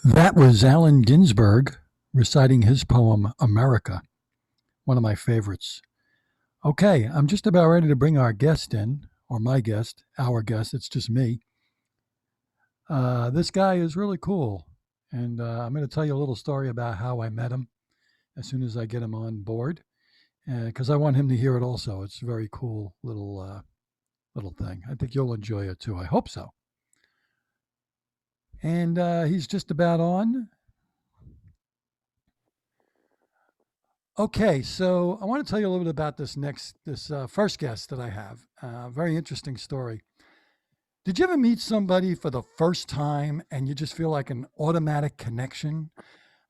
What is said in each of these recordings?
That was Allen Ginsberg reciting his poem America, one of my favorites. Okay, I'm just about ready to bring our guest in, or my guest, our guest, it's just me. This guy is really cool, and I'm going to tell you a little story about how I met him as soon as I get him on board, because I want him to hear it also. It's a very cool little thing. I think you'll enjoy it too. I hope so. And he's just about on. Okay, so I want to tell you a little bit about this first guest that I have. Very interesting story. Did you ever meet somebody for the first time and you just feel like an automatic connection?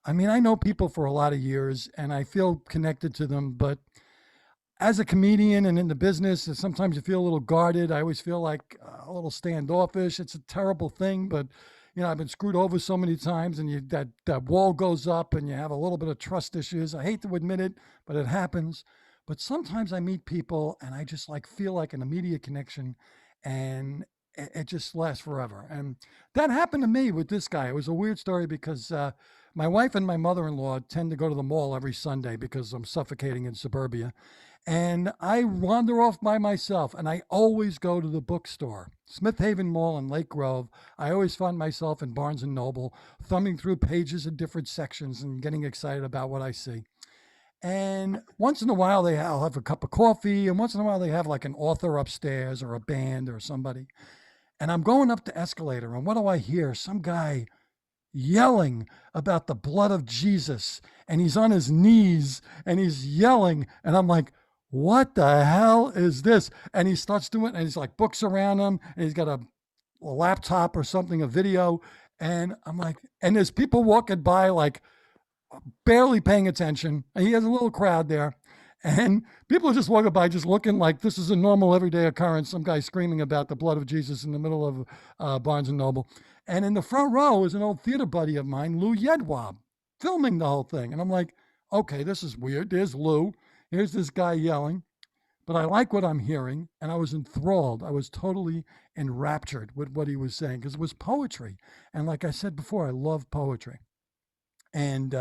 I mean, I know people for a lot of years and I feel connected to them, but as a comedian and in the business, sometimes you feel a little guarded. I always feel like a little standoffish. It's a terrible thing, but I've been screwed over so many times, and that wall goes up, and you have a little bit of trust issues. I hate to admit it, but it happens. But sometimes I meet people, and I just like feel like an immediate connection, and it just lasts forever. And that happened to me with this guy. It was a weird story because my wife and my mother-in-law tend to go to the mall every Sunday because I'm suffocating in Suburbia, and I wander off by myself, and I always go to the bookstore, Smith Haven Mall in Lake Grove. I always find myself in Barnes and Noble, thumbing through pages in different sections and getting excited about what I see. And once in a while, I'll have a cup of coffee, and once in a while, they have like an author upstairs or a band or somebody. And I'm going up the escalator, and what do I hear? Some guy yelling about the blood of Jesus, and he's on his knees and he's yelling, and I'm like, what the hell is this? And he starts doing it, and he's like books around him, and he's got a laptop or something, a video, and I'm like, and there's people walking by like barely paying attention, and he has a little crowd there. And people are just walking by, just looking like this is a normal everyday occurrence. Some guy screaming about the blood of Jesus in the middle of Barnes and Noble. And in the front row is an old theater buddy of mine, Lou Yedwab, filming the whole thing. And I'm like, okay, this is weird. There's Lou. Here's this guy yelling. But I like what I'm hearing. And I was enthralled. I was totally enraptured with what he was saying because it was poetry. And like I said before, I love poetry. And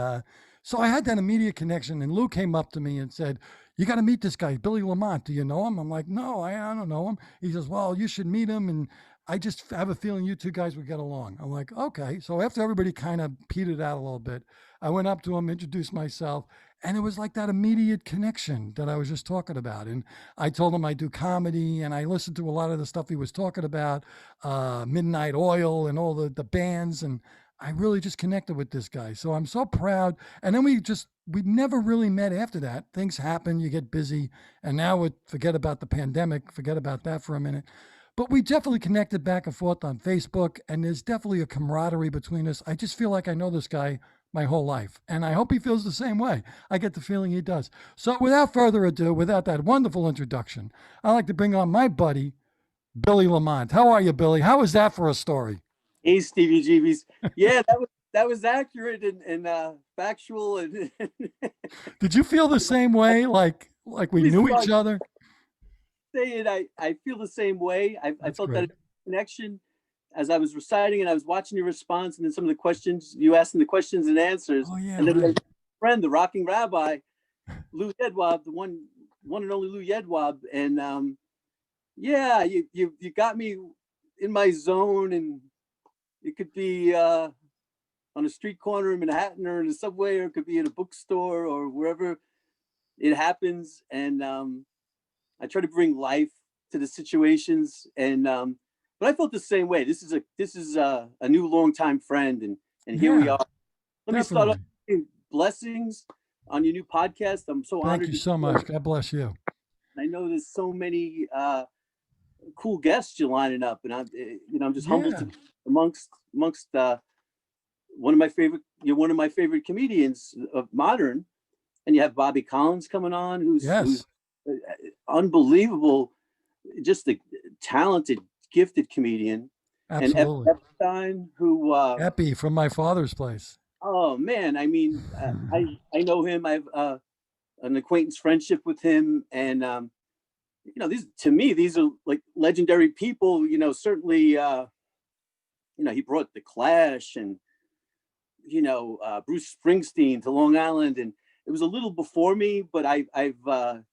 so I had that immediate connection. And Lou came up to me and said, you got to meet this guy, Billy Lamont. Do you know him? I'm like, no, I don't know him. He says, well, you should meet him. And I just have a feeling you two guys would get along. I'm like, okay. So after everybody kind of petered out a little bit, I went up to him, introduced myself, and it was like that immediate connection that I was just talking about. And I told him I do comedy, and I listened to a lot of the stuff he was talking about, Midnight Oil and all the bands. And I really just connected with this guy. So I'm so proud. And then we never really met after that. Things happen, you get busy. And now forget about the pandemic, forget about that for a minute. But we definitely connected back and forth on Facebook, and there's definitely a camaraderie between us. I just feel like I know this guy my whole life, and I hope he feels the same way. I get the feeling he does. So without further ado, without that wonderful introduction, I'd like to bring on my buddy, Billy Lamont. How are you, Billy? How is that for a story? Hey, Stevie Jeebies. Yeah, that was accurate and factual and Did you feel the same way, like we please knew don't each other? say it. I feel the same way. I That's felt that great. connection as I was reciting and I was watching your response and then some of the questions you asked in the questions and answers. Oh yeah, And then my right. friend, the rocking rabbi, Lou Yedwab, the one and only Lou Yedwab. And yeah, you got me in my zone, and it could be on a street corner in Manhattan or in a subway, or it could be in a bookstore or wherever it happens. And I try to bring life to the situations. And but I felt the same way. This is a new longtime friend, and here we Yeah, are. Let me start off definitely. with blessings on your new podcast. I'm so Thank honored you to so be here. much. God bless you. I know there's so many cool guests you're lining up, and I'm just humbled to Yeah. be amongst one of my favorite. You're one of my favorite comedians of modern, and you have Bobby Collins coming on, who's Yes. uh, unbelievable, just a talented, gifted comedian, and Absolutely. Epstein, who Epi from my father's place. oh man, I mean, I know him. I have an acquaintance friendship with him, and these to me these are like legendary people. Certainly, he brought the Clash and Bruce Springsteen to Long Island, and it was a little before me, but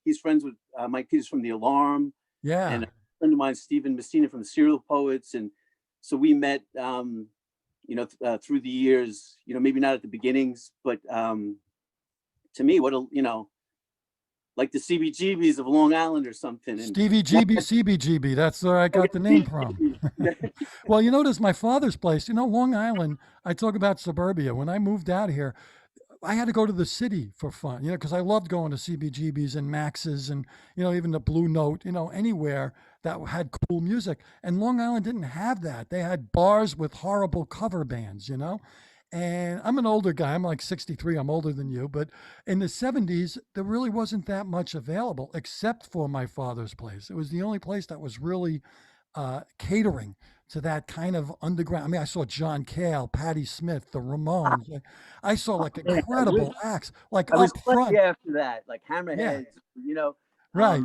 he's friends with Mike Peters from The Alarm, and Yeah. a friend of mine, Stephen Messina from the Serial Poets, and so we met, through the years. Maybe not at the beginnings, but to me, like the CBGBs of Long Island or something, and Stevie GB, CBGB. That's where I got the name from. Well, there's my father's place. Long Island, I talk about suburbia. When I moved out here, I had to go to the city for fun, because I loved going to CBGBs and Max's and, even the Blue Note, anywhere that had cool music. And Long Island didn't have that. They had bars with horrible cover bands. And I'm an older guy. I'm like 63. I'm older than you. But in the 70s, there really wasn't that much available except for my father's place. It was the only place that was really catering to that kind of underground. I mean, I saw John Cale, Patti Smith, the Ramones. I saw like man, incredible acts, like I was up plenty front. after that, like Yeah, Hammerheads. right.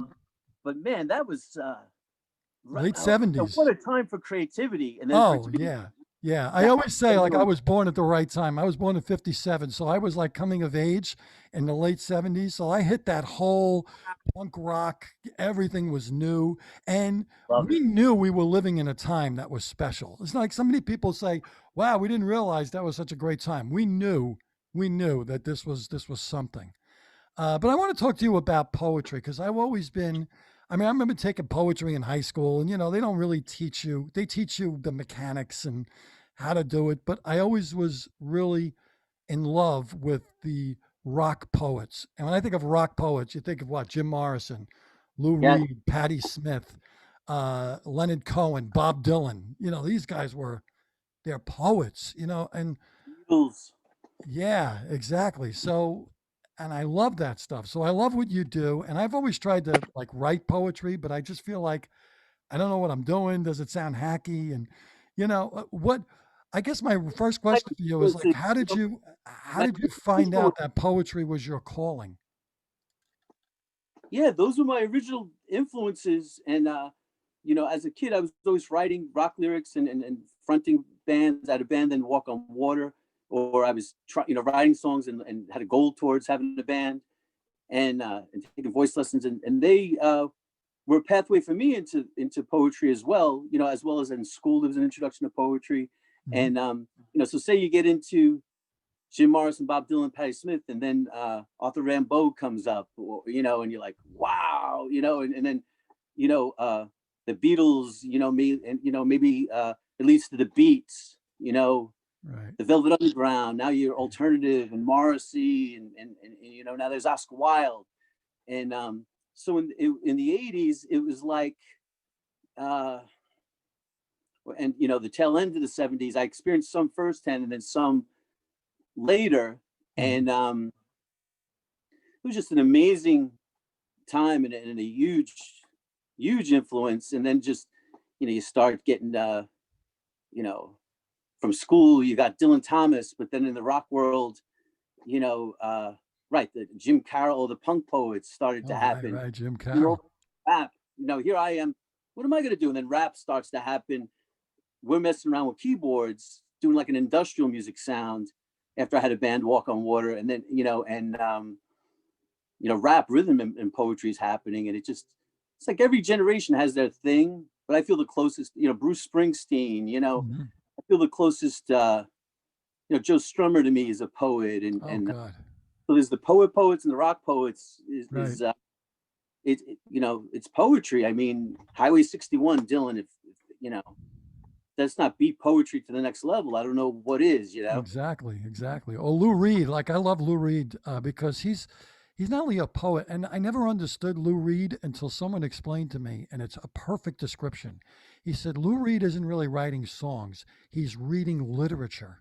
But man, that was Late what 70s. a time for creativity, and then for it Oh, to be yeah. Yeah. I that always say, like, I influence. was born at the right time. I was born in 57. So I was like coming of age in the late 70s. So I hit that whole punk rock, everything was new. And Love we it. knew we were living in a time that was special. It's like so many people say, wow, we didn't realize that was such a great time. We knew that this was something. But I want to talk to you about poetry because I've always been. I mean, I remember taking poetry in high school, and they don't really teach you. They teach you the mechanics and how to do it. But I always was really in love with the rock poets. And when I think of rock poets, you think of what? Jim Morrison, Lou Yes, Reed, Patti Smith, Leonard Cohen, Bob Dylan. These guys they're poets. And Beatles. yeah, exactly. So, and I love that stuff. So I love what you do. And I've always tried to like write poetry, but I just feel like I don't know what I'm doing. Does it sound hacky? And what? I guess my first My question for you is like, influences, how my did you find out influence, that poetry was your calling? yeah, those were my original influences, and as a kid, I was always writing rock lyrics and fronting bands. I had a band in Walk on Water, or I was writing songs and had a goal towards having a band, and taking voice lessons, and they were a pathway for me into poetry as well. As well as in school, there was an introduction to poetry, Mhm. and so say you get into Jim Morrison, Bob Dylan, Patti Smith, and then Arthur Rimbaud comes up, and you're like, wow, and then you know uh, the Beatles, me, and maybe it leads to the Beats, Right. the Velvet Underground. Now you're alternative and Morrissey, and now there's Oscar Wilde, and so in the '80s it was like, uh, and the tail end of the '70s, I experienced some firsthand and then some later, Mhm. and it was just an amazing time and a huge influence. And then just you start getting you know from school you got Dylan Thomas, but then in the rock world, you know uh right, the Jim Carroll, the punk poets started to Oh, right, happen. right. Jim You know, Carroll. rap, here I am, what am I going to do? And then rap starts to happen. We're messing around with keyboards, doing like an industrial music sound after I had a band, Walk on Water, and then and rap, rhythm, and poetry is happening, and it's like every generation has their thing. But I feel the closest, Bruce Springsteen. Mhm. I feel the closest. Joe Strummer to me is a poet, Oh, and God. so there's the poets and the rock poets. Right. It's poetry. I mean, Highway 61, Dylan. If that's not beat poetry to the next level, I don't know what is. Exactly, exactly. Or Lou Reed, like I love Lou Reed because he's not only a poet, and I never understood Lou Reed until someone explained to me, and it's a perfect description. He said Lou Reed isn't really writing songs; he's reading literature.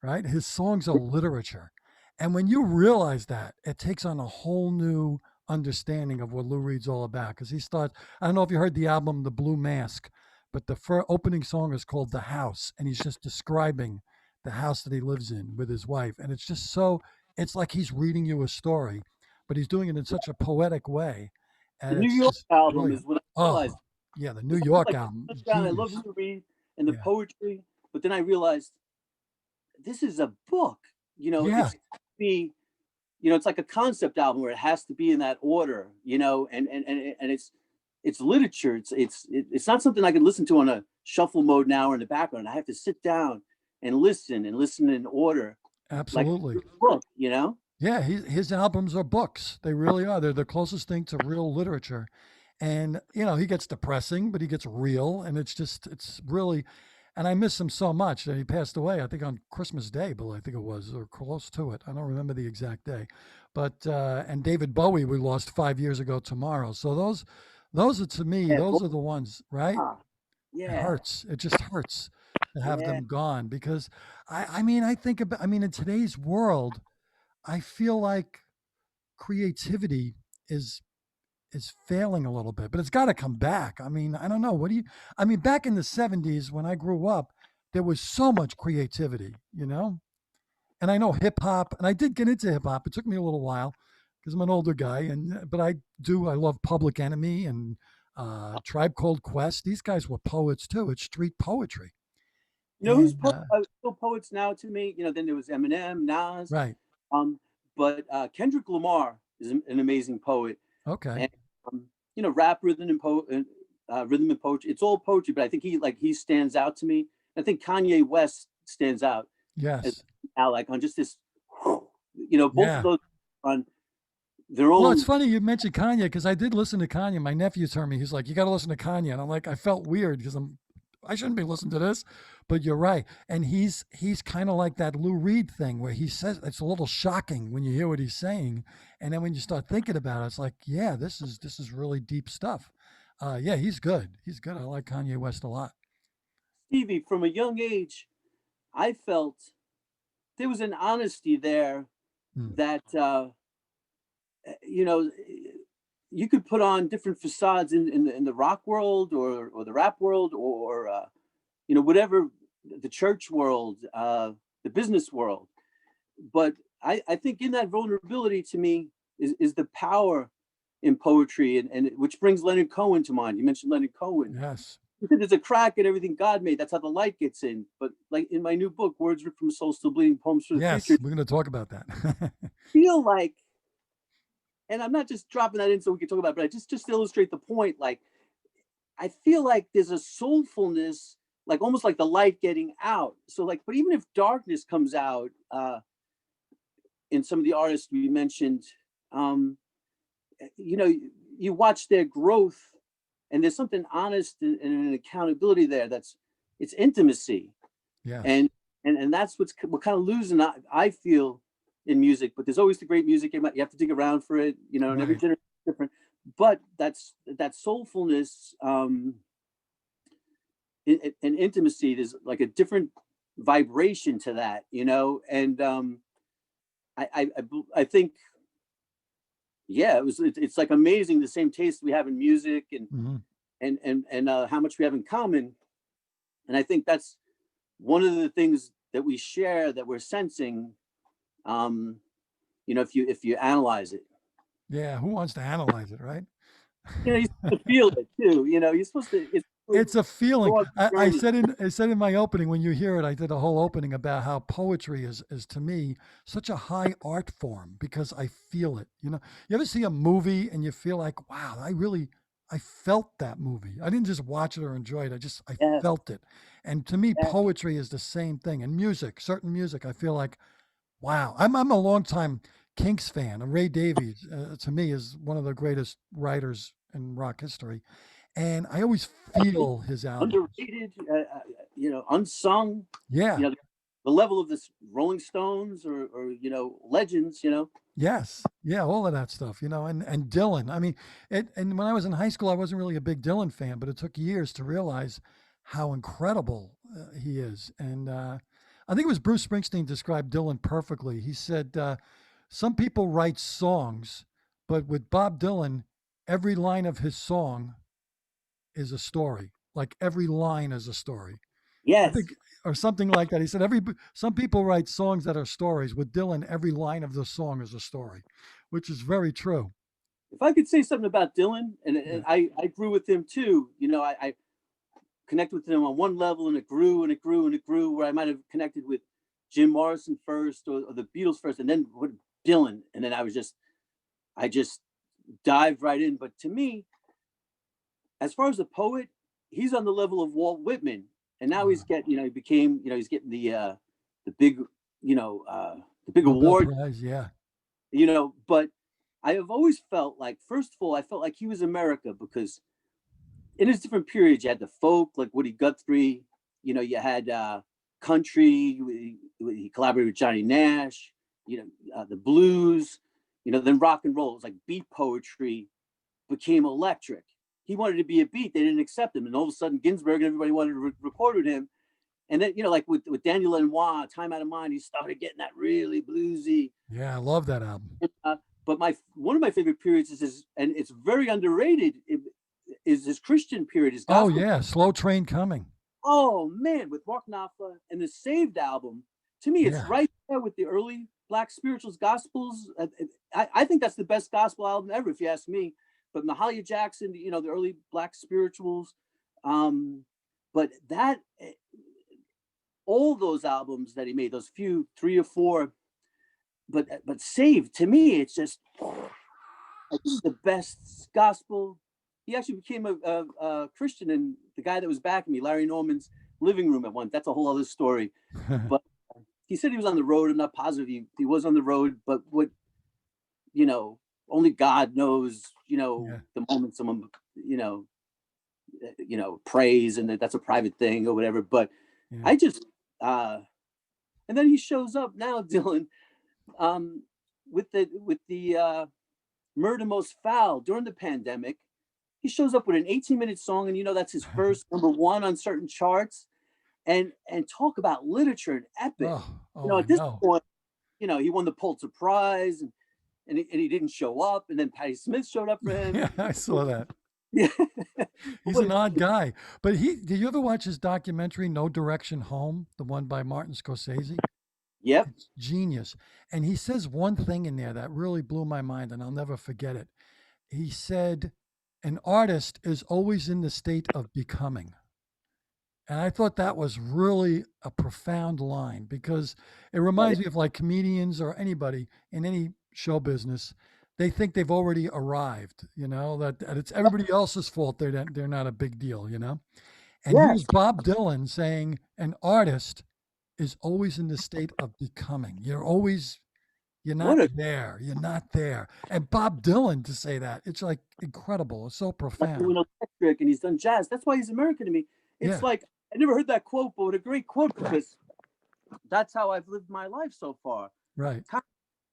Right? His songs are literature, and when you realize that, it takes on a whole new understanding of what Lou Reed's all about. Because he starts. I don't know if you heard the album The Blue Mask, but the opening song is called "The House," and he's just describing the house that he lives in with his wife, and it's just so. It's like he's reading you a story, but he's doing it in such a poetic way, The and New it's York just album brilliant. is what I realized, Oh, yeah, the New because I was York like, album, I love genius. Lou Reed and the Yeah, poetry, but then I realized this is a book. Yeah, It's be, it's like a concept album where it has to be in that order, and it's literature. It's not something I can listen to on a shuffle mode now or in the background. I have to sit down and listen in order, like a absolutely. book. Yeah, his albums are books. They really are. They're the closest thing to real literature. And, he gets depressing, but he gets real. And it's really, and I miss him so much that he passed away, I think on Christmas Day, Bill, I think it was, or close to it. I don't remember the exact day. But, and David Bowie, we lost 5 years ago tomorrow. So those are to me, Yeah, those are the ones, right? ah, It yeah, hurts. It just hurts to have yeah. them gone because I think about, in today's world, I feel like creativity is is failing a little bit, but it's got to come back. I don't know. What do you? Back in the '70s when I grew up, there was so much creativity, And I know hip hop, and I did get into hip hop. It took me a little while because I'm an older guy, and but I love Public Enemy and Tribe Called Quest. These guys were poets too. It's street poetry, Who's and still poets now to me? Then there was Eminem, Nas, right, um, but Kendrick Lamar is an amazing poet, okay, and rap, rhythm and poetry. It's all poetry, but I think he stands out to me. I think Kanye West stands out as yes, now, like on just this, both of yeah. those on their Well, it's own. funny you mentioned Kanye because I did listen to Kanye. My nephew told me, he's like, "You got to listen to Kanye," and I'm like, I felt weird because I shouldn't be listening to this, but you're right. And he's kind of like that Lou Reed thing where he says it's a little shocking when you hear what he's saying, and then when you start thinking about it, it's like, yeah, this is really deep stuff. Yeah, he's good. He's good. I like Kanye West a lot. Stevie, from a young age, I felt there was an honesty there Hmm. that you know you could put on different facades in the rock world or the rap world or whatever, the church world, the business world, but I think in that vulnerability to me is the power in poetry, and which brings Leonard Cohen to mind. You mentioned Leonard Cohen. Yes. He said there's a crack in everything God made. That's how the light gets in. But like in my new book, Words Ripped from a Soul Still Bleeding, Poems for the Future, Yes, we're going to talk about that. feel like, and I'm not just dropping that in so we can talk about it, but I just to illustrate the point, like I feel like there's a soulfulness, like almost like the light getting out. So like, but even if darkness comes out in some of the artists we mentioned, um, you know, you watch their growth, and there's something honest and an accountability there. It's intimacy, Yes. and and that's we're kind of losing. I feel in music, but there's always the great music. You have to dig around for it, and every Right. generation is different. But that soulfulness, and intimacy. There's like a different vibration to that, and I think, yeah, it's like amazing the same taste we have in music, and Hmm. how much we have in common. And I think that's one of the things that we share, that we're sensing, um, if you analyze it. Yeah. Who wants to analyze it, right? You're supposed to feel it too. You're supposed to. It's It's a feeling. go on the I journey. said in my opening, when you hear it, I did a whole opening about how poetry is to me such a high art form because I feel it. You ever see a movie and you feel like, wow, I felt that movie. I didn't just watch it or enjoy it. I Yes, felt it. And to me, yes, poetry is the same thing. And music, certain music, I feel like, wow. I'm a longtime Kinks fan. And Ray Davies, to me, is one of the greatest writers in rock history, and I always feel his albums. underrated. Unsung. Yeah. The level of this Rolling Stones or legends. Yes. Yeah. All of that stuff, and Dylan. And when I was in high school, I wasn't really a big Dylan fan, but it took years to realize how incredible he is. And I think it was Bruce Springsteen described Dylan perfectly. He said, some people write songs, but with Bob Dylan, every line of his song is a story. Like every line is a story. I Yes. think, or something like that. He said some people write songs that are stories. With Dylan, every line of the song is a story, which is very true. If I could say something about Dylan, and Yeah. I grew with him too. I connected with him on one level, and it grew and it grew and it grew. Where I might have connected with Jim Morrison first or the Beatles first, and then what Dylan, and then I just dived right in. But to me, as far as a poet, he's on the level of Walt Whitman, and now he's getting, he became, he's getting the big, the big Nobel award, Prize, yeah. But I have always felt like, first of all, I felt like he was America because in his different periods, you had the folk like Woody Guthrie, you had country. He collaborated with Johnny Nash. The blues. Then rock and roll. It was like beat poetry became electric. He wanted to be a beat. They didn't accept him, and all of a sudden, Ginsberg and everybody wanted to record with him. And then, like with Daniel Lanois, Time Out of Mind, he started getting that really bluesy. Yeah, I love that album. But one of my favorite periods and it's very underrated, is his Christian period, his Oh gospel. yeah, Slow Train Coming. Oh man, with Mark Knopfler and the Saved album, to me, it's Yeah. right there with the early Black spirituals, gospels. I think that's the best gospel album ever, if you ask me. But Mahalia Jackson, the early Black spirituals, but that all those albums that he made, those few, 3 or 4, but Saved, to me, it's just I think the best gospel. He actually became a Christian, and the guy that was backing me, Larry Norman's living room at one. That's a whole other story. But he said he was on the road. I'm not positive he was on the road, but what only God knows. Yeah. The moment someone prays, and that's a private thing or whatever. But Yeah. I just and then he shows up now, Dylan, with the Murder Most Foul during the pandemic. He shows up with an 18-minute song, and that's his first #1 on certain charts. And talk about literature and epic. Oh, At this point, he won the Pulitzer Prize, and he didn't show up, and then Patti Smith showed up for him. Yeah, I saw that. Yeah. He's an odd guy. But did you ever watch his documentary, No Direction Home, the one by Martin Scorsese? Yep. It's genius. And he says one thing in there that really blew my mind, and I'll never forget it. He said, an artist is always in the state of becoming. And I thought that was really a profound line because it reminds me of like comedians or anybody in any show business. They think they've already arrived, that it's everybody else's fault. They're not a big deal, And Yes. here's Bob Dylan saying an artist is always in the state of becoming. You're not there. You're not there. And Bob Dylan to say that, it's like incredible. It's so profound. Doing electric, and he's done jazz. That's why he's American to me. It's like, I never heard that quote, but what a great quote, because that's how I've lived my life so far. Right.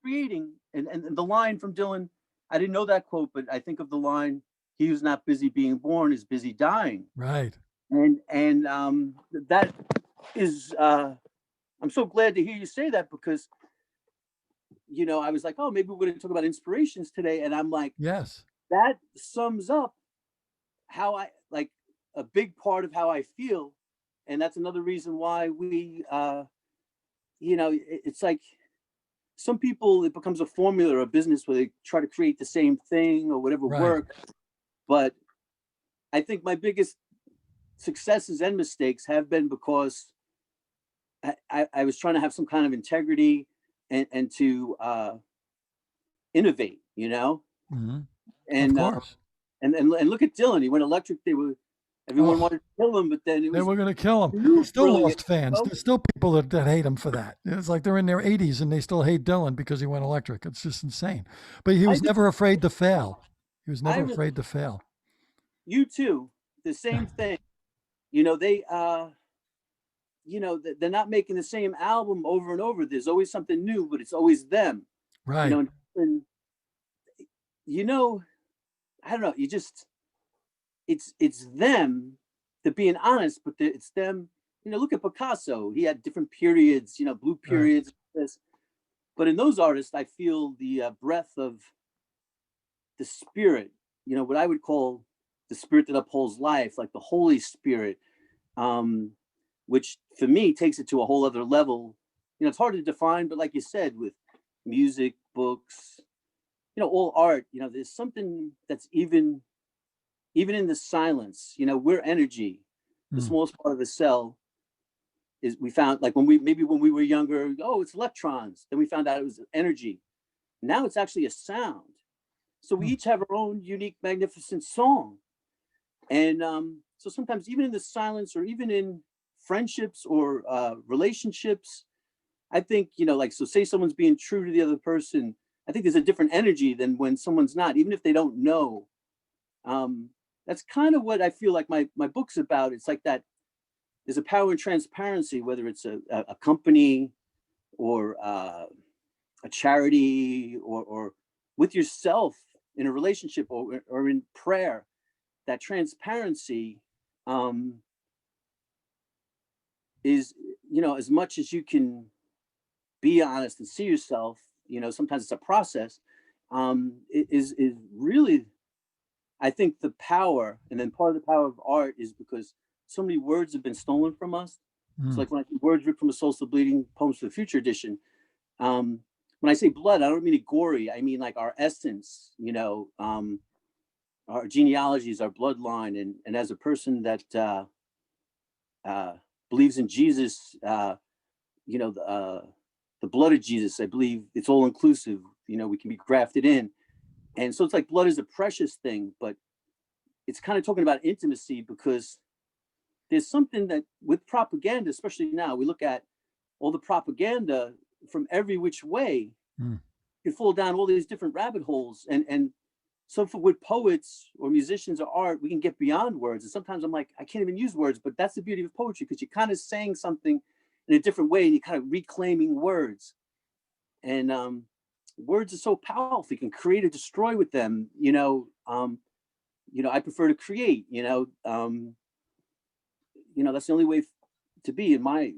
Creating, and the line from Dylan, I didn't know that quote, but I think of the line, he who's not busy being born is busy dying. Right. And that is, I'm so glad to hear you say that, because I was like, oh, maybe we're going to talk about inspirations today. And I'm like, yes, that sums up how I, like, a big part of how I feel. And that's another reason why we, it's like some people, it becomes a formula or a business where they try to create the same thing or whatever works. But I think my biggest successes and mistakes have been because I was trying to have some kind of integrity and to innovate, Mm-hmm. And, of course. And look at Dylan. He went electric. Everyone wanted to kill him, but then they were going to kill him. He still lost fans. There's still people that hate him for that. It's like they're in their 80s and they still hate Dylan because he went electric. It's just insane. But he was never afraid to fail. He was never afraid to fail. You too. The same thing. They they're not making the same album over and over. There's always something new, but it's always them. Right. And I don't know. It's them. To being honest, but it's them. Look at Picasso. He had different periods. Blue periods. Right. But in those artists, I feel the breath of the spirit. What I would call the spirit that upholds life, like the Holy Spirit. Which for me takes it to a whole other level. It's hard to define, but like you said, with music, books, all art, there's something that's even in the silence. We're energy, the smallest part of the cell. is we found like when we were younger, oh, it's electrons. Then we found out it was energy. Now it's actually a sound. So we Hmm. each have our own unique, magnificent song. And so sometimes even in the silence or even in friendships or relationships, I think, like, so say someone's being true to the other person. I think there's a different energy than when someone's not, even if they don't know. Um, that's kind of what I feel like my book's about. It's like that there's a power in transparency, whether it's a company or a charity or with yourself in a relationship or in prayer. That transparency um, is, as much as you can be honest and see yourself, sometimes it's a process, is really, I think, the power. And then part of the power of art is because so many words have been stolen from us. So Mm. like when I say words ripped from a Soul Still Bleeding, Poems for the Future edition, when I say blood, I don't mean it gory. I mean like our essence, our genealogies, our bloodline. And as a person that uh, believes in Jesus, the blood of Jesus, I believe it's all inclusive. We can be grafted in. And so it's like blood is a precious thing, but it's kind of talking about intimacy because there's something that with propaganda, especially now, we look at all the propaganda from every which way. Mm. You fall down all these different rabbit holes. And so with poets or musicians or art, we can get beyond words. And sometimes I'm like, I can't even use words, but that's the beauty of poetry because you're kind of saying something in a different way and you're kind of reclaiming words. And words are so powerful. You can create or destroy with them. I prefer to create. That's the only way to be in my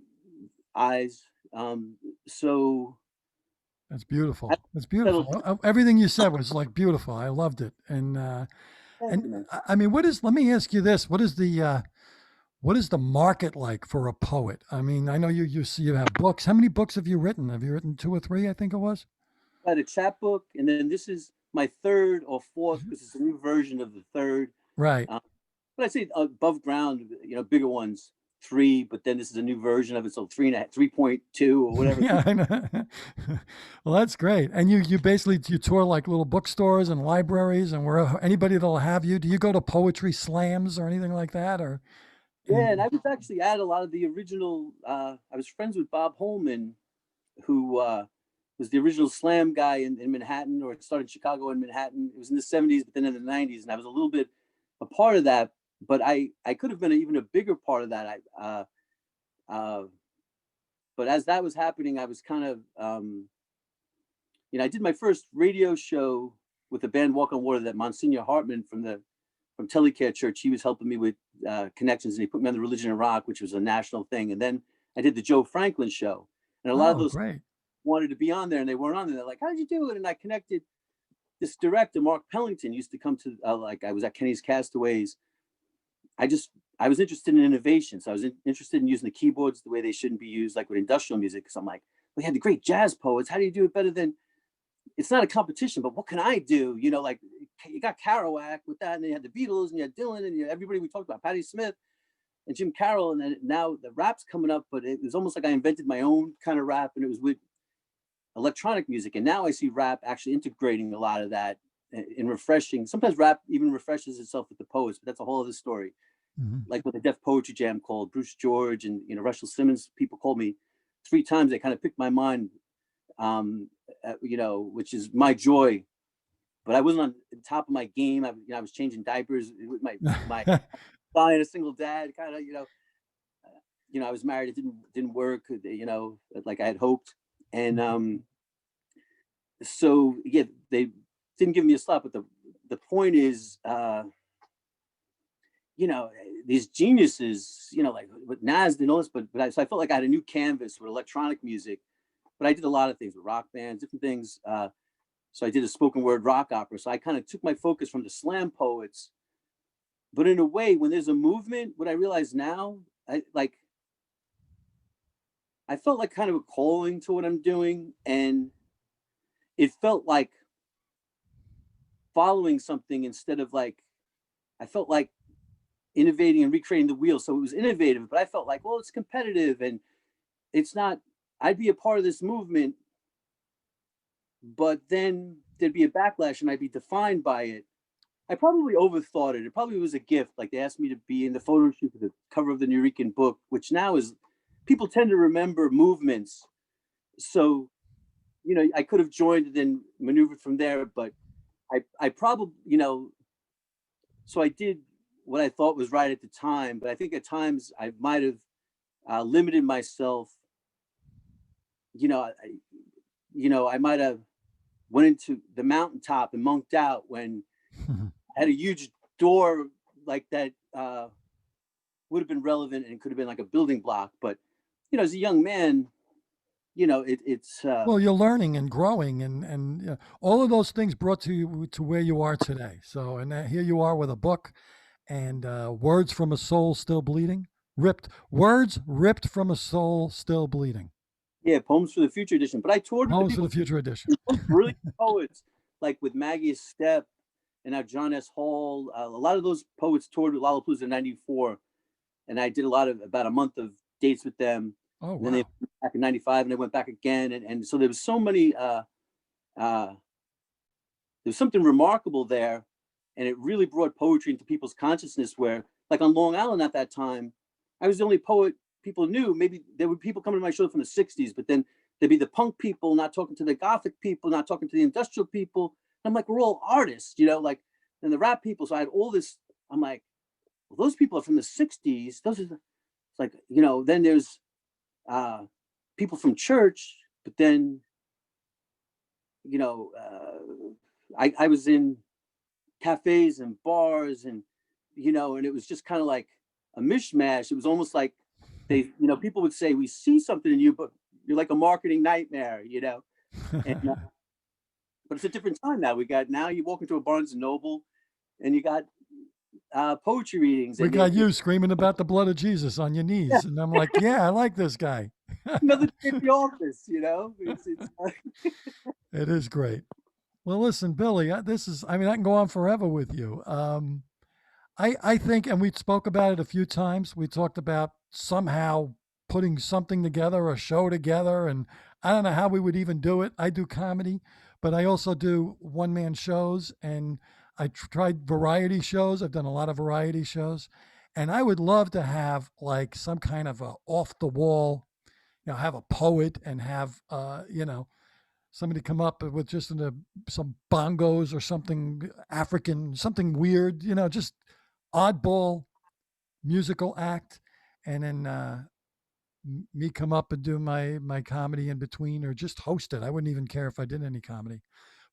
eyes. So That's I beautiful. That's settled. beautiful. Everything you said was like beautiful. I loved it. Thank And you, man. I mean, let me ask you this. What is the market like for a poet? I mean, I know you have books. How many books have you written? Have you written two or three? I think it was. I had a chapbook, and then this is my third or fourth because it's a new version of the third. Right. Um, but I say above ground, bigger ones, three, but then this is a new version of it, so 3.2 or whatever. Yeah, I know. Well, that's great. And you basically you tour like little bookstores and libraries and where anybody that'll have you. Do you go to poetry slams or anything like that? Or Yeah, and in, I was actually at a lot of the original. I was friends with Bob Holman, who was the original slam guy in Manhattan, or it started in Chicago and Manhattan. It was in the 70s, but then in the 90s, and I was a little bit a part of that. But I could have been even a bigger part of that. Uh, but as that was happening, I was kind of I did my first radio show with the band Walk on Water that Monsignor Hartman from Telecare Church, he was helping me with connections, and he put me on the Religion and Rock, which was a national thing. And then I did the Joe Franklin show, and a lot of oh, those great. wanted to be on there, and they weren't on there. They're like, "How did you do it?" And I connected. This director, Mark Pellington, used to come to like I was at Kenny's Castaways. I was interested in innovation, so I was interested in using the keyboards the way they shouldn't be used, like with industrial music. Because I'm like, we had the great jazz poets. How do you do it better than? It's not a competition, but what can I do? Like you got Kerouac with that, and then you had the Beatles, and you had Dylan, and everybody we talked about, Patti Smith and Jim Carroll, and then now the rap's coming up. But it was almost like I invented my own kind of rap, and it was with electronic music. And now I see rap actually integrating a lot of that in refreshing. Sometimes rap even refreshes itself with the poets, but that's a whole other story. Mhm. Like with a Def Poetry Jam called Bruce George and Russell Simmons, people called me 3 times. They kind of picked my mind, which is my joy. But I wasn't on the top of my game. I was changing diapers with my dying a single dad, kind of, I was married. It didn't work, like I had hoped. And so yeah, they didn't give me a slot. But the point is, these geniuses, like with Nas and all this. So I felt like I had a new canvas with electronic music. But I did a lot of things with rock bands, different things. So I did a spoken word rock opera. So I kind of took my focus from the slam poets. But in a way, when there's a movement, what I realize now, I felt like kind of a calling to what I'm doing. And it felt like following something instead of like, I felt like innovating and recreating the wheel. So it was innovative, but I felt like, well, it's competitive. And it's not, I'd be a part of this movement, but then there'd be a backlash and I'd be defined by it. I probably overthought it. It probably was a gift. Like they asked me to be in the photo shoot for the cover of the Nuyorican book, which now is, people tend to remember movements. So, I could have joined and then maneuvered from there, but I probably, so I did what I thought was right at the time, but I think at times I might have limited myself. I might have went into the mountaintop and monked out when I had a huge door like that would have been relevant and could have been like a building block. But, as a young man, it's Well, you're learning and growing, and all of those things brought to you to where you are today. So, and here you are with a book and words from a soul still bleeding, ripped words ripped from a soul still bleeding. yeah, Poems for the Future edition. But I toured with the Poems for people, the Future edition. brilliant poets, like with Maggie Stepp and now John S. Hall. A lot of those poets toured with Lollapalooza in '94, and I did about a month of dates with them. Oh And then they wow! went back in '95, and they went back again, and so there was so many. There's something remarkable there, and it really brought poetry into people's consciousness. Where, like on Long Island at that time, I was the only poet people knew. Maybe there were people coming to my show from the '60s, but then there'd be the punk people not talking to the gothic people, not talking to the industrial people. And I'm like, we're all artists, like, and the rap people. So I had all this. I'm like, well, those people are from the '60s. Those are, it's like, then there's people from church, but then, I was in cafes and bars and, and it was just kind of like a mishmash. It was almost like people would say, we see something in you, but you're like a marketing nightmare, and, but it's a different time now. Now you walk into a Barnes and Noble and you got poetry readings. We And got you screaming about the blood of Jesus on your yeah, knees, and I'm like, yeah, I like this guy. another day at the office, it's It is great. Well, listen, Billy, I mean, I can go on forever with you. I think, and we spoke about it a few times. We talked about somehow putting something together, a show together, and I don't know how we would even do it. I do comedy, but I also do one man shows, and I tried variety shows. I've done a lot of variety shows, and I would love to have like some kind of a off the wall, have a poet and have, somebody come up with just some bongos or something African, something weird, just oddball musical act, and then me come up and do my comedy in between, or just host it. I wouldn't even care if I did any comedy,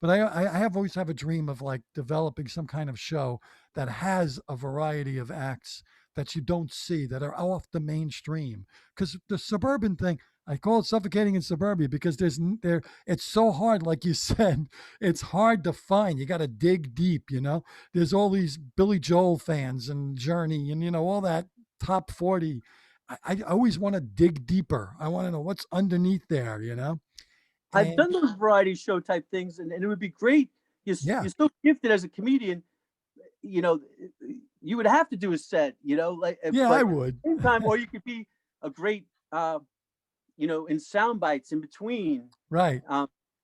but I have always have a dream of like developing some kind of show that has a variety of acts that you don't see that are off the mainstream. Because the suburban thing, I call it suffocating in suburbia because there it's so hard, like you said, it's hard to find. You got to dig deep, There's all these Billy Joel fans and Journey and all that top 40. I always want to dig deeper. I want to know what's underneath there. I've And done those variety show type things, and it would be great. yeah, You're so gifted as a comedian. You know, you would have to do a set. yeah, But I at would. the same time, or you could be a great, in sound bites in between. Right.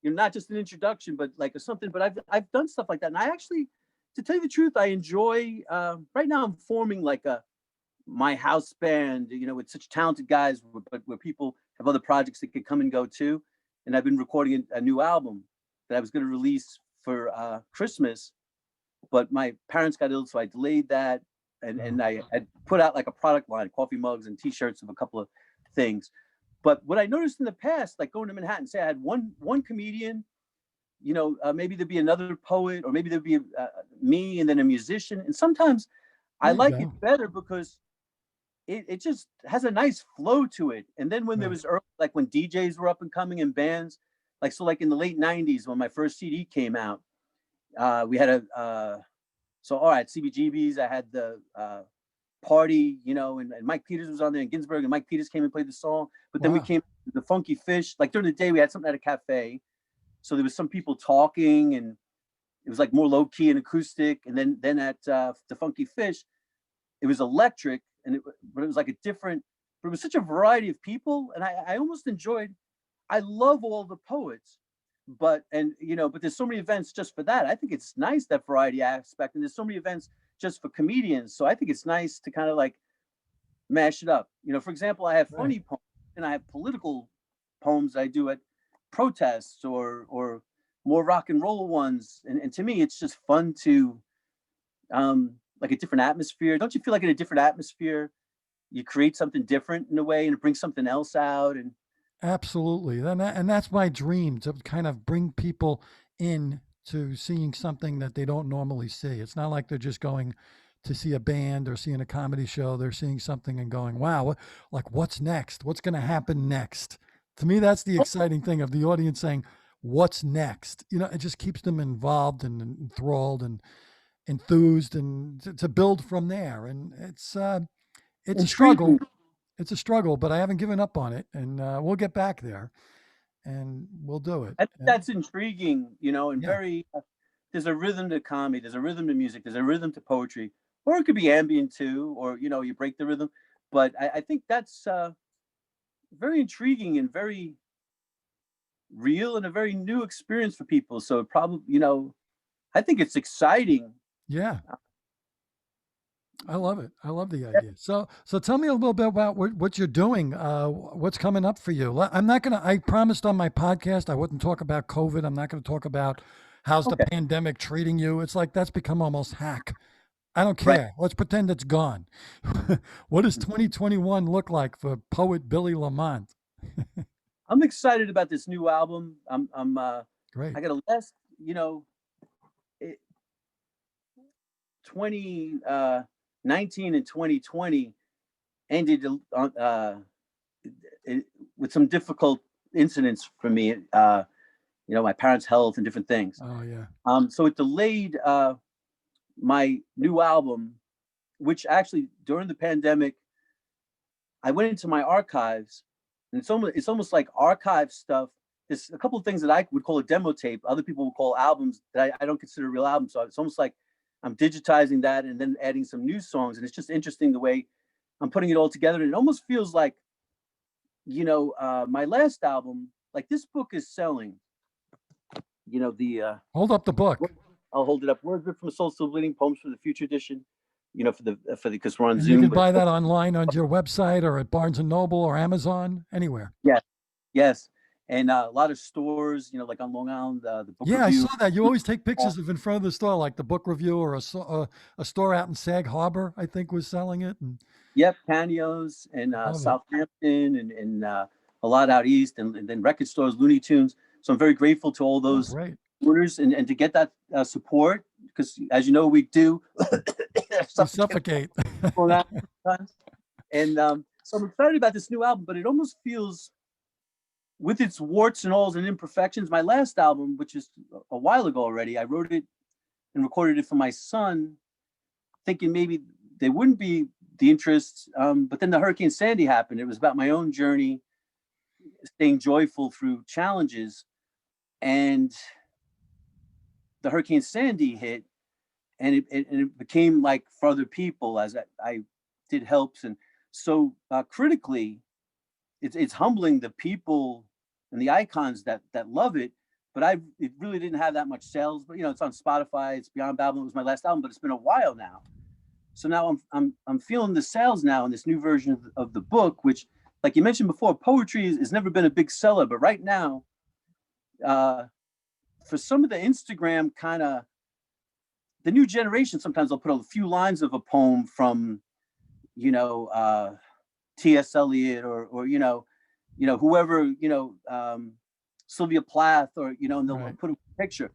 Not just an introduction, but like something. But I've done stuff like that, and I actually, to tell you the truth, I enjoy. Right now, I'm forming like my house band. With such talented guys, but where people have other projects that could come and go too. And I've been recording a new album that I was going to release for Christmas, but my parents got ill, so I delayed that. And I had put out like a product line, coffee mugs and T-shirts of a couple of things. But what I noticed in the past, like going to Manhattan, say I had one comedian, maybe there'd be another poet, or maybe there'd be me and then a musician. And sometimes I There you like it go. better because it just has a nice flow to it. And then when there Right. was like when DJs were up and coming in bands, like in the late '90s when my first CD came out, we had all right, CBGBs. I had the Party, and Mike Peters was on there, and Ginsberg and Mike Peters came and played the song. But then we Wow. came to the Funky Fish. Like during the day, we had something at a cafe, so there was some people talking, and it was like more low key and acoustic. And then at the Funky Fish, it was electric, but it was like a different but it was such a variety of people, and I almost enjoyed. I love all the poets, but but there's so many events just for that. I think it's nice, that variety aspect, and there's so many events just for comedians. So I think it's nice to kind of like mash it up. For example, I have Right. funny poems and I have political poems I do at protests, or more rock and roll ones. And to me, it's just fun to like a different atmosphere. Don't you feel like in a different atmosphere, you create something different in a way, and it brings something else out? And Absolutely. And that's my dream, to kind of bring people in to seeing something that they don't normally see. It's not like they're just going to see a band or seeing a comedy show. They're seeing something and going, wow, like what's next? What's going to happen next? To me, that's the exciting thing of the audience saying, what's next? It just keeps them involved and enthralled and enthused, and to build from there. And it's a struggle. intriguing. It's a struggle, but I haven't given up on it, and we'll get back there, and we'll do it. I think And that's intriguing, and yeah, very. There's a rhythm to comedy. There's a rhythm to music. There's a rhythm to poetry, or it could be ambient too, or you break the rhythm. But I think that's very intriguing and very real, and a very new experience for people. So it probably, I think it's exciting. yeah, I love it. I love the idea. So tell me a little bit about what you're doing. What's coming up for you? I'm not gonna. I promised on my podcast I wouldn't talk about COVID. I'm not going to talk about how's the Okay, pandemic treating you. It's like that's become almost hack. I don't right. care. Let's pretend it's gone. What does 2021 look like for poet Billy Lamont? I'm excited about this new album. Great. I got a last, it, 2019 and 2020 ended it, with some difficult incidents for me. My parents' health and different things. Oh yeah. So it delayed my new album, which actually during the pandemic, I went into my archives, and it's almost like archive stuff. There's a couple of things that I would call a demo tape. Other people would call albums that I don't consider real albums. So it's almost like I'm digitizing that and then adding some new songs. And it's just interesting the way I'm putting it all together. And it almost feels like, my last album, like this book is selling. The Hold up the book. I'll hold it up. Words Ripped from a Soul Still Bleeding, Poems for the Future Edition. For the because we're on And you Zoom. can But buy that online on your website or at Barnes and Noble or Amazon, anywhere. yeah, yes, and a lot of stores, like on Long Island, the Book Yeah, I Review. saw that. You always take Uh, pictures of in front of the store, like the Book Review or a store out in Sag Harbor, I think, was selling it. And yep, Caneos and I love it. Southampton, and a lot out east, and then record stores, Looney Tunes. So I'm very grateful to all Oh, those great. orders, and to get that support, because as you know, we do You suffocate suffocate. on that sometimes. And so I'm excited about this new album, but it almost feels, with its warts and alls and imperfections, my last album, which is a while ago already, I wrote it and recorded it for my son, thinking maybe there wouldn't be the interest. But then the Hurricane Sandy happened. It was about my own journey, staying joyful through challenges. And the Hurricane Sandy hit, and it became like for other people as I did helps. And so critically, it's humbling the people and the icons that love it. But it really didn't have that much sales. But it's on Spotify. It's Beyond Babylon. It was my last album, but it's been a while now. So now I'm feeling the sales now in this new version of the book, which, like you mentioned before, poetry has never been a big seller, but right now, uh, for some of the Instagram kind of the new generation, sometimes they'll put a few lines of a poem from, T.S. Eliot, or whoever, Sylvia Plath, or and they'll Right. put a picture.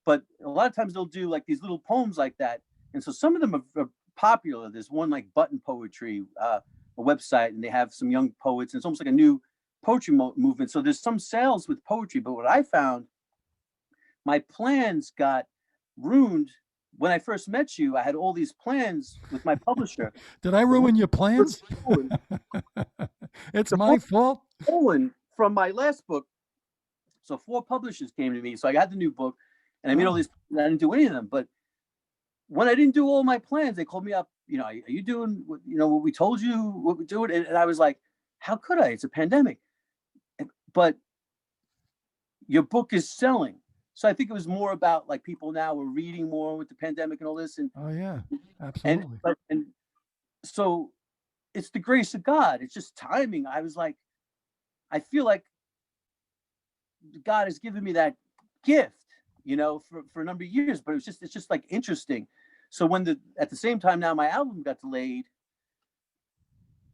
But a lot of times they'll do like these little poems like that, and so some of them are popular. There's one like Button Poetry, a website, and they have some young poets, and it's almost like a new poetry movement. So there's some sales with poetry, but what I found, my plans got ruined. When I first met you, I had all these plans with my publisher. Did I The one ruin your was plans? stolen. It's The my fault. stolen from my last book. So 4 publishers came to me. So I got the new book, and I made all Oh, these. I didn't do any of them, but when I didn't do all my plans, they called me up. Are you doing what we told you? What we're doing? And I was like, how could I? It's a pandemic. But your book is selling. So I think it was more about like people now were reading more with the pandemic and all this, Oh yeah, and absolutely. but and so it's the grace of God. It's just timing. I was like, I feel like God has given me that gift, for a number of years. But it's just like interesting. So when at the same time now my album got delayed,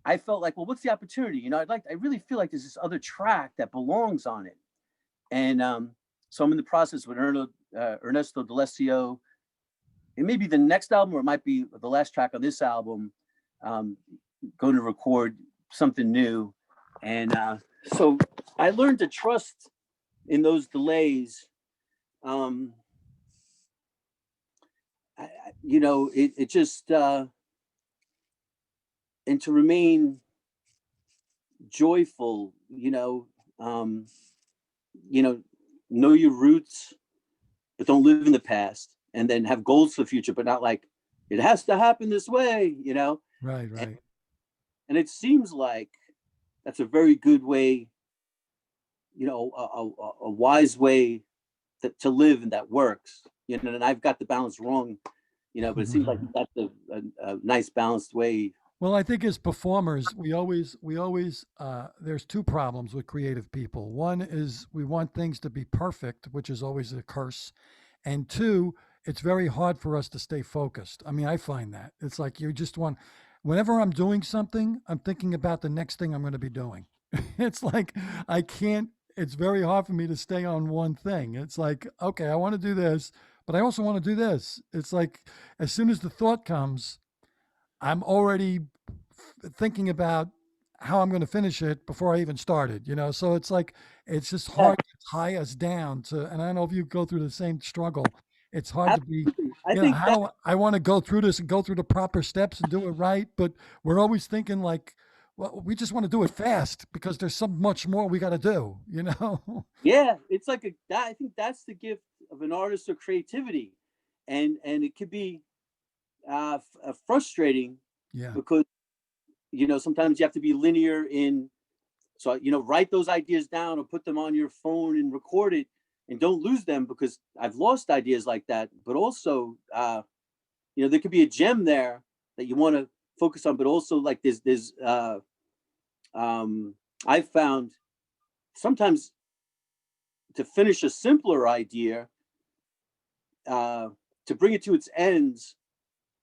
I felt like, well, what's the opportunity? I really feel like there's this other track that belongs on it. And so I'm in the process with Ernesto D'Alessio. It may be the next album, or it might be the last track on this album. Um, Going to record something new, and so I learned to trust in those delays. Um, it just and to remain joyful. Um, you know, know your roots, but don't live in the past, and then have goals for the future, but not like it has to happen this way. Right, And, right. and it seems like that's a very good way, a wise way to live, and that works. And I've got the balance wrong, but it seems like that's a nice balanced way. Well, I think as performers, we always there's two problems with creative people. One is we want things to be perfect, which is always a curse, and two, it's very hard for us to stay focused. I mean, I find that it's like you just want. Whenever I'm doing something, I'm thinking about the next thing I'm going to be doing. It's like I can't. It's very hard for me to stay on one thing. It's like, okay, I want to do this, but I also want to do this. It's like as soon as the thought comes, I'm already thinking about how I'm going to finish it before I even started. So it's like it's just Yeah, hard to tie us down to. And I don't know if you go through the same struggle. It's hard to be, absolutely. I think how do I want to go through this and go through the proper steps and do it right, but we're always thinking like, well, we just want to do it fast because there's so much more we got to do. yeah, it's like I think that's the gift of an artist or creativity, and it could be frustrating Yeah. because sometimes you have to be linear in. So, write those ideas down or put them on your phone and record it, and don't lose them, because I've lost ideas like that. But also, there could be a gem there that you want to focus on, but also like um, I've found sometimes to finish a simpler idea, uh, to bring it to its ends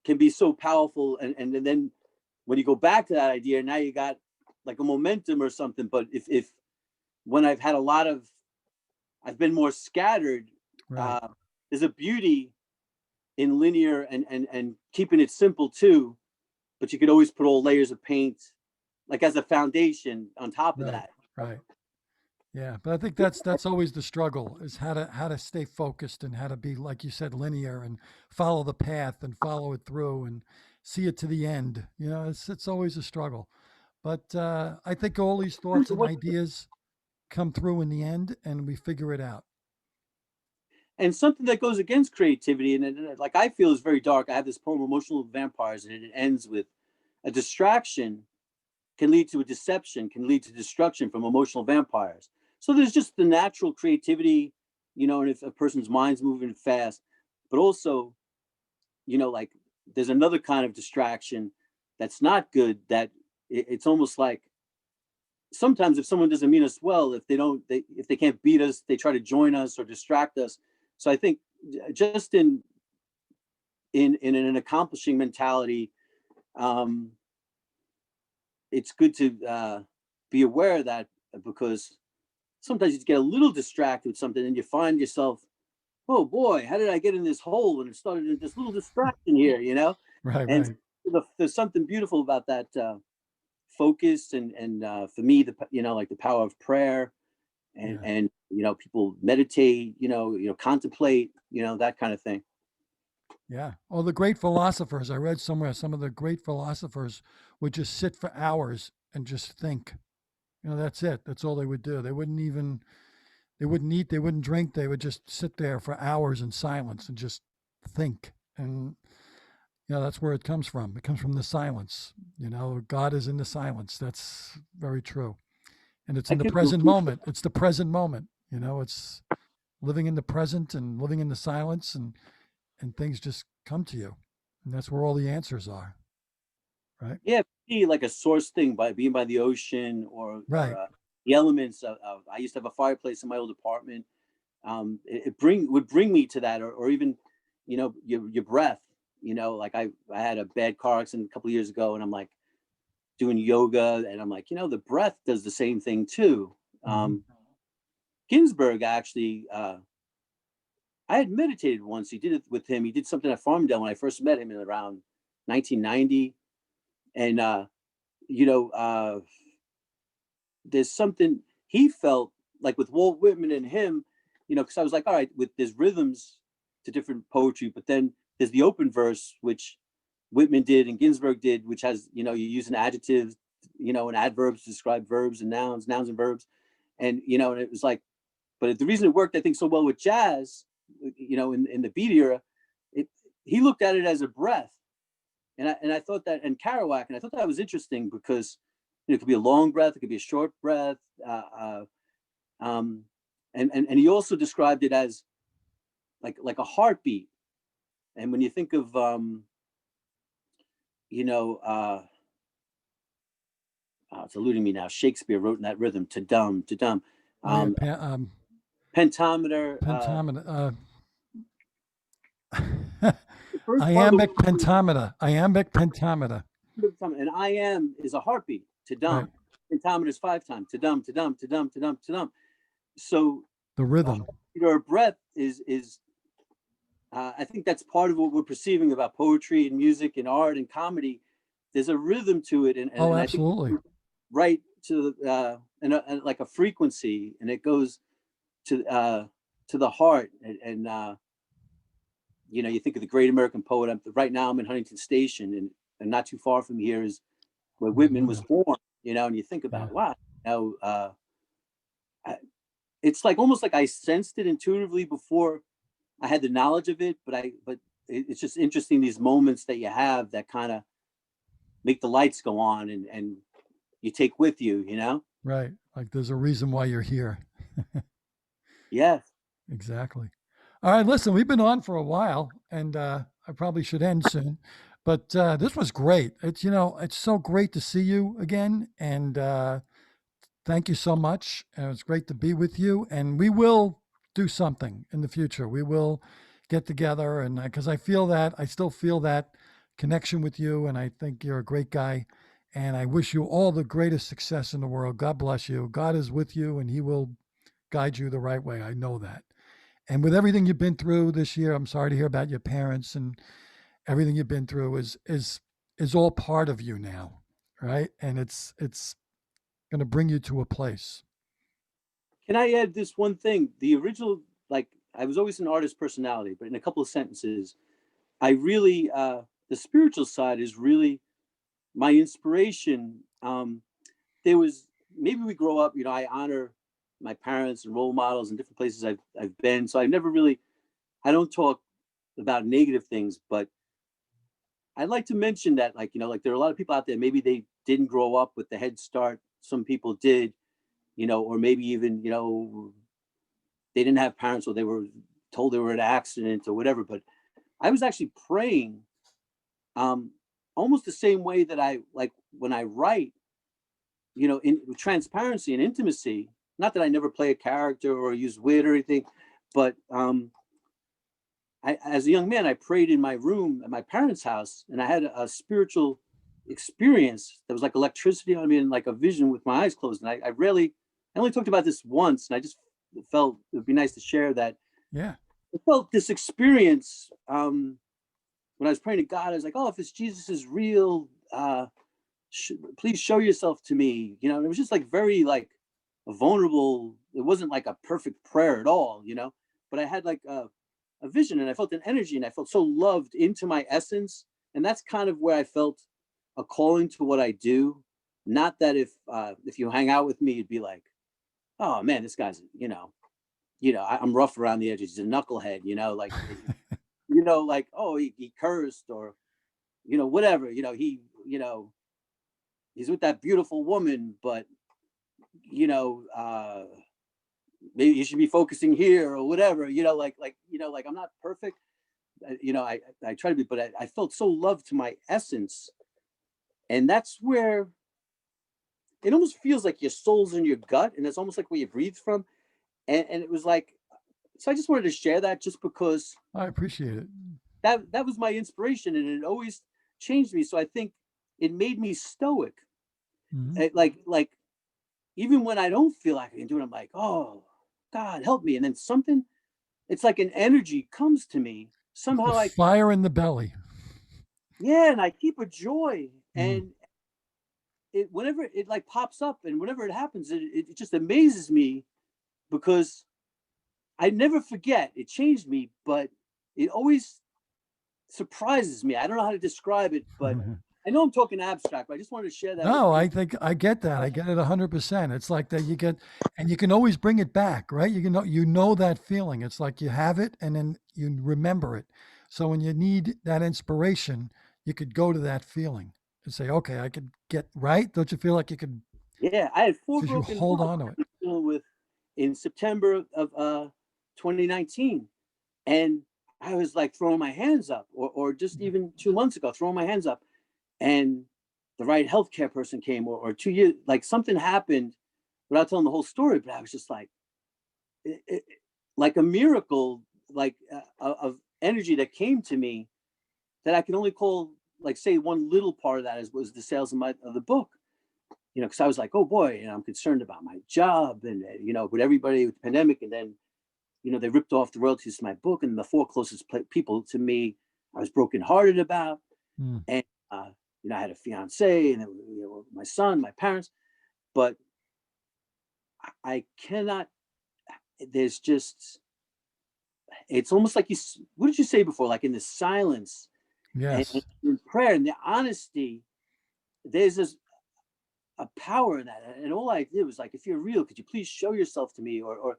can be so powerful. And then when you go back to that idea, now you got like a momentum or something. But if when I've been more scattered. Right. Uh, there's a beauty in linear and keeping it simple too, but you could always put all layers of paint, like as a foundation on top of Right. that. Right. Yeah, but I think that's always the struggle is how to stay focused and how to be like you said linear and follow the path and follow it through and see it to the end. It's always a struggle. But I think all these thoughts and ideas come through in the end and we figure it out. And something that goes against creativity, and like I feel is very dark. I have this poem, Emotional Vampires, and it ends with a distraction can lead to a deception, can lead to destruction from emotional vampires. So there's just the natural creativity, and if a person's mind's moving fast, but also, like there's another kind of distraction that's not good, that it's almost like sometimes if someone doesn't mean us well, if they can't beat us, they try to join us or distract us. So I think just in an accomplishing mentality, um, it's good to be aware of that, because sometimes you get a little distracted with something and you find yourself, oh boy, how did I get in this hole? And it started in this little distraction here. Right, And right. there's something beautiful about that focus, and for me, like the power of prayer, and Yeah. and people meditate, contemplate, that kind of thing. Yeah. Well, the great philosophers, I read somewhere some of the great philosophers would just sit for hours and just think. That's it. That's all they would do. They wouldn't eat, they wouldn't drink, they would just sit there for hours in silence and just think. And Yeah, that's where it comes from. It comes from the silence. You know, God is in the silence. That's very true. And it's I in the can present believe moment. It's the present moment. You know, it's living in the present and living in the silence, and things just come to you. And that's where all the answers are, right? yeah, be like a source thing by being by the ocean or Right. the elements of I used to have a fireplace in my old apartment. It bring would bring me to that, or even, your breath. Like I had a bad car accident a couple of years ago, and I'm like doing yoga, and I'm like, the breath does the same thing too. Hmm. Ginsberg actually, I had meditated once. He did it with him. He did something at Farmdale when I first met him in around 1990, and you know, uh, there's something he felt like with Walt Whitman and him, because I was like, all right, with there's rhythms to different poetry, but then there's the open verse, which Whitman did and Ginsberg did, which has, you use an adjective, and adverbs to describe verbs and nouns and verbs. And it was like, but the reason it worked, I think, so well with jazz, in the beat era, it, he looked at it as a breath. And I thought that, and Kerouac, and I thought that was interesting because it could be a long breath, it could be a short breath, um, and he also described it as like a heartbeat. And when you think of you know, it's eluding me now. Shakespeare wrote in that rhythm, to dum, Oh yeah, pentameter. pentameter. The first part of the Iambic pentameter. Iambic pentameter. word, and I am is a heartbeat, to Right. dum. Pentameter is 5 times, to dum, to dum, to dum, to dum, to dum. So The a rhythm. heartbeat or a breath is I think that's part of what we're perceiving about poetry and music and art and comedy. There's a rhythm to it, and and, Oh, and I think absolutely. right to and like a frequency, and it goes to the heart, and you think of the great American poet. Right now, I'm in Huntington Station, and not too far from here is where Whitman was Mhm. born. And you think Yeah. about, wow, I, it's like almost like I sensed it intuitively before I had the knowledge of it, but it's just interesting, these moments that you have that kind of make the lights go on, and you take with you. Right. Like there's a reason why you're here. Yes. Exactly. All right. Listen, we've been on for a while, and I probably should end soon, but this was great. It's so great to see you again, and thank you so much. And it's great to be with you, and we will do something in the future. We will get together, and because I still feel that connection with you, and I think you're a great guy. And I wish you all the greatest success in the world. God bless you. God is with you, and He will guide you the right way. I know that. And with everything you've been through this year, I'm sorry to hear about your parents, and everything you've been through is all part of you now, right? And it's going to bring you to a place. Can I add this one thing? The original, like, I was always an artist personality, but in a couple of sentences, I really, the spiritual side is really my inspiration. There was, maybe we grow up, I honor my parents and role models in different places I've been. So I don't talk about negative things, but I'd like to mention that, like, like there are a lot of people out there, maybe they didn't grow up with the head start. Some people did, or maybe even, they didn't have parents, or they were told they were in an accident or whatever. But I was actually praying, um, almost the same way that I like when I write, in transparency and intimacy. Not that I never play a character or use wit or anything, but as a young man, I prayed in my room at my parents' house, and I had a spiritual experience that was like electricity on me and like a vision with my eyes closed. And I only talked about this once, and I just felt it would be nice to share that. Yeah. I felt this experience when I was praying to God. I was like, oh, if this Jesus is real, please show yourself to me. It was just like very like a vulnerable. It wasn't like a perfect prayer at all. But I had like a vision, and I felt an energy, and I felt so loved into my essence. And that's kind of where I felt a calling to what I do. Not that if you hang out with me, you'd be like, oh man, this guy's, I'm rough around the edges. He's a knucklehead, like, like, oh, he cursed, or whatever, he's with that beautiful woman, but maybe you should be focusing here or whatever, like I'm not perfect. I try to be, but I felt so loved to my essence. And that's where it almost feels like your soul's in your gut, and it's almost like where you breathe from. And it was like, so I just wanted to share that, just because I appreciate it. that was my inspiration, and it always changed me. So I think it made me stoic. Mhm. Like even when I don't feel like I can do it, I'm like, oh God, help me. And then something, it's like an energy comes to me. It's the Somehow fire in the belly. yeah, and I keep a joy. Mm. And it, whenever it like pops up and whenever it happens, it just amazes me, because I never forget. It changed me, but it always surprises me. I don't know how to describe it, but I know I'm talking abstract, but I just wanted to share that with No, I people. think I get that. I get it 100%. It's like that you get, and you can always bring it back, right? You know that feeling. It's like you have it and then you remember it. So when you need that inspiration, you could go to that feeling and say, okay, I could get right. Don't you feel like you could Yeah, I had four just you broken hold hearts on to I it? was dealing with in September of 2019, and I was like throwing my hands up, or just even 2 months ago, throwing my hands up, and the right healthcare person came, or 2 years, like something happened without telling the whole story, but I was just like, it, like a miracle, like of energy that came to me, that I can only call, like, say one little part of that was the sales of the book. Because I was like, oh boy, I'm concerned about my job, and with everybody with the pandemic, and then they ripped off the royalties to my book, and the four closest people to me, I was brokenhearted about. Mm. And I had a fiance, and my son, my parents, but I cannot. There's just, it's almost like what did you say before? Like in the silence, and Yes. in prayer and the honesty, there's this a power in that. And all I did was like, if you're real, could you please show yourself to me? Or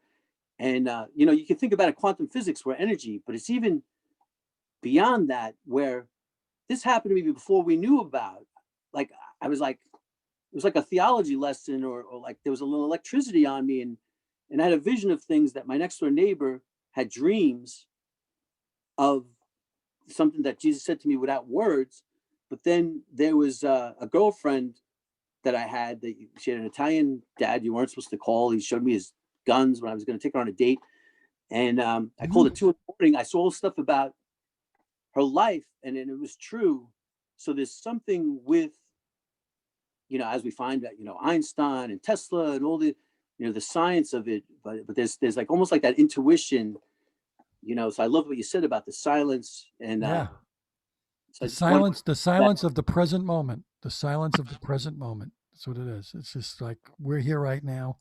and you can think about it, quantum physics, where energy, but it's even beyond that, where this happened to me before we knew about. Like I was like, it was like a theology lesson, or like there was a little electricity on me, and I had a vision of things, that my next door neighbor had dreams of something that Jesus said to me without words. But then there was a girlfriend that I had, that she had an Italian dad you weren't supposed to call. He showed me his guns when I was going to take her on a date. And I called Mm. at 2 in the morning. I saw all stuff about her life, and it was true. So there's something with, as we find that, Einstein and Tesla and all the science of it, but there's like almost like that intuition, so I love what you said about the silence. And Yeah. so I just wanted The that. silence of the present moment. The silence of the present moment. That's what it is. It's just like we're here right now,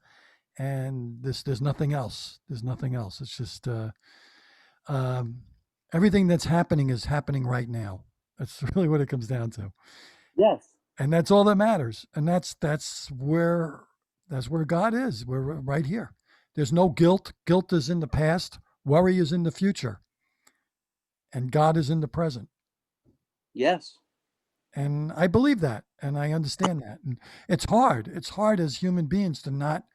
and there's nothing else. There's nothing else. It's just um, everything that's happening is happening right now. That's really what it comes down to, Yes. and that's all that matters. And that's where God is. We're right here. There's no guilt. Guilt is in the past. Worry is in the future, and God is in the present. Yes. And I believe that, and I understand that. And it's hard. It's hard as human beings to not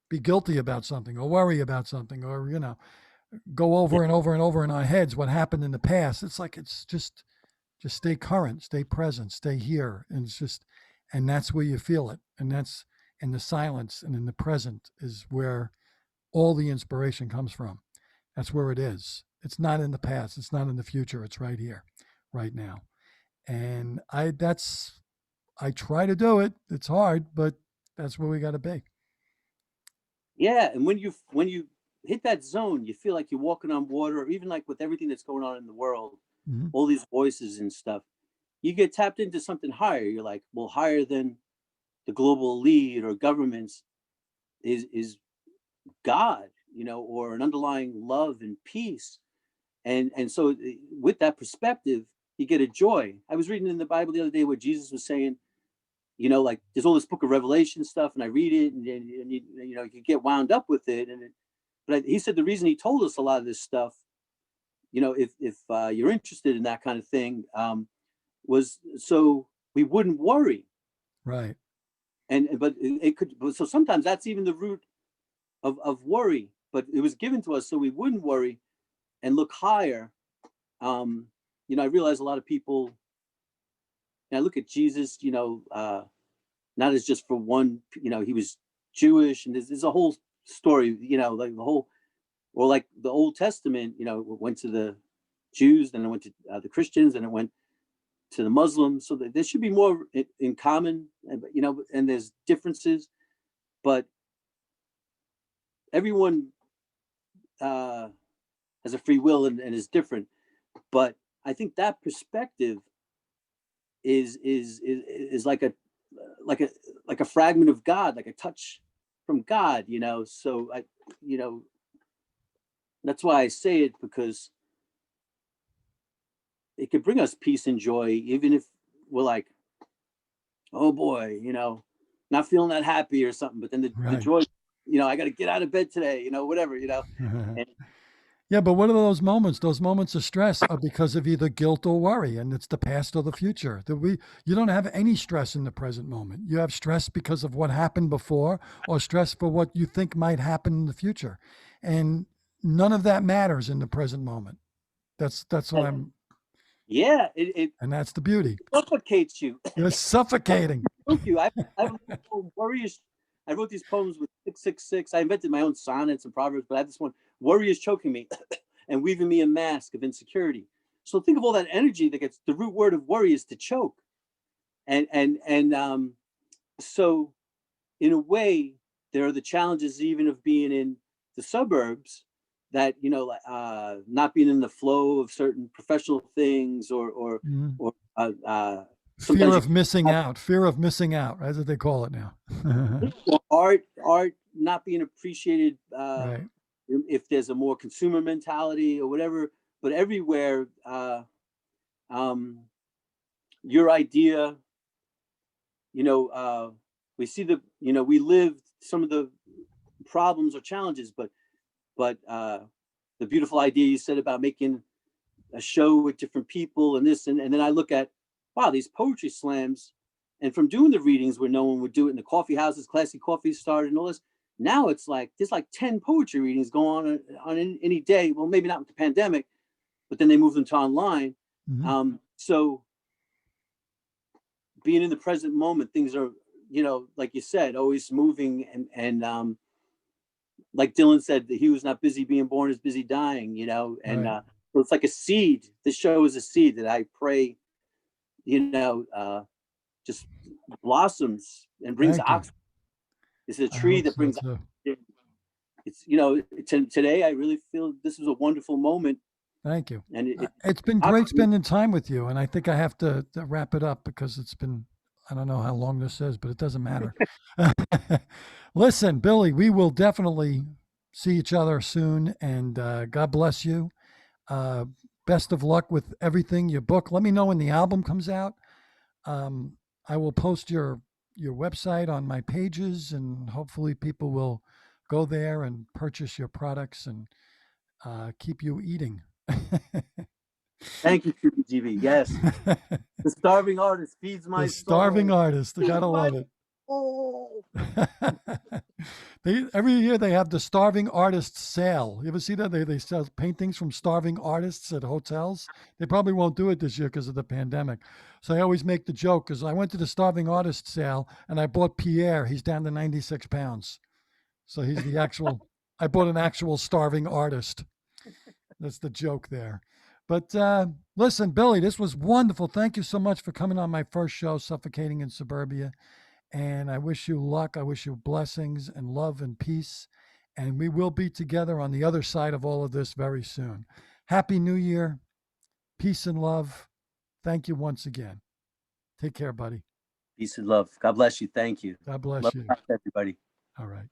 be guilty about something or worry about something, or go Yeah. over and over and over in our heads what happened in the past. It's like it's just stay current, stay present, stay here, and and that's where you feel it, and that's in the silence and in the present is where all the inspiration comes from. That's where it is. It's not in the past. It's not in the future. It's right here, right now. And I try to do it. It's hard, but that's where we got to be. Yeah. And when you hit that zone, you feel like you're walking on water, or even like with everything that's going on in the world, Mhm. all these voices and stuff, you get tapped into something higher. You're like, well, higher than the global elite or governments is God, or an underlying love and peace. And so with that perspective, you get a joy. I was reading in the Bible the other day where Jesus was saying, like there's all this book of Revelation stuff, and I read it, and you get wound up with it. But he said the reason he told us a lot of this stuff, if you're interested in that kind of thing, was so we wouldn't worry. Right. But it could, so sometimes that's even the root of worry, but it was given to us so we wouldn't worry and look higher. I realize a lot of people, and I look at Jesus, not as just for one, he was Jewish, and there's a whole story, like the whole, or like the Old Testament, went to the Jews, then it went to the Christians, and it went to the Muslims. So there should be more in common, and there's differences, but everyone has a free will and is different. But I think that perspective is like a fragment of God, like a touch from God, So that's why I say it, because it could bring us peace and joy, even if we're like, oh boy, not feeling that happy or something. But then the Right. joy, I got to get out of bed today, whatever, and Yeah, but what are those moments? Those moments of stress are because of either guilt or worry, and it's the past or the future. You don't have any stress in the present moment. You have stress because of what happened before, or stress for what you think might happen in the future, and none of that matters in the present moment. That's what I'm, yeah, it and that's the beauty. suffocates you. You're suffocating. Thank you. I warriors. I wrote these poems with 666. I invented my own sonnets and proverbs, but I had this one: warriors choking me and weaving me a mask of insecurity. So think of all that energy that gets, the root word of worry is to choke, and so in a way, there are the challenges even of being in the suburbs, that not being in the flow of certain professional things, or Mhm. or Fear sometimes you of missing out. Fear of missing out. That's what they call it now. art not being appreciated, Right. if there's a more consumer mentality or whatever. But everywhere, um, your idea, we see we lived some of the problems or challenges, but the beautiful idea you said about making a show with different people and this, and then I look at, wow, these poetry slams, and from doing the readings where no one would do it in the coffee houses, classy coffee started and all this. Now it's like there's like 10 poetry readings going on any day. Well, maybe not with the pandemic, but then they moved them to online. Mhm. So being in the present moment, things are, like you said, always moving, and like Dylan said, that he was not busy being born, is busy dying, and Right. so it's like a seed. This show is a seed that I pray, just blossoms and brings Thank you. oxygen. It's a I tree hope that so brings too. oxygen. It's, today I really feel this was a wonderful moment, Thank you. and It's been great oxygen. spending time with you, and I think I have to wrap it up because it's been, I don't know how long this is, but it doesn't matter. Listen, Billy, we will definitely see each other soon, and God bless you. Uh, Best of luck with everything. Your book. Let me know when the album comes out. Um, I will post your website on my pages, and hopefully people will go there and purchase your products and keep you eating. Thank you, GB. Yes, the starving artist feeds The my starving soul. artist. I Feeds gotta my love it. soul. Every year they have the starving artist sale. You ever see that? They sell paintings from starving artists at hotels. They probably won't do it this year because of the pandemic. So I always make the joke because I went to the starving artist sale and I bought Pierre. He's down to 96 pounds. So he's the actual, I bought an actual starving artist. That's the joke there. But listen, Billy, this was wonderful. Thank you so much for coming on my first show, Suffocating in Suburbia. And I wish you luck. I wish you blessings and love and peace. And we will be together on the other side of all of this very soon. Happy New Year. Peace and love. Thank you once again. Take care, buddy. Peace and love. God bless you. Thank you. God Love bless you. everybody. All right.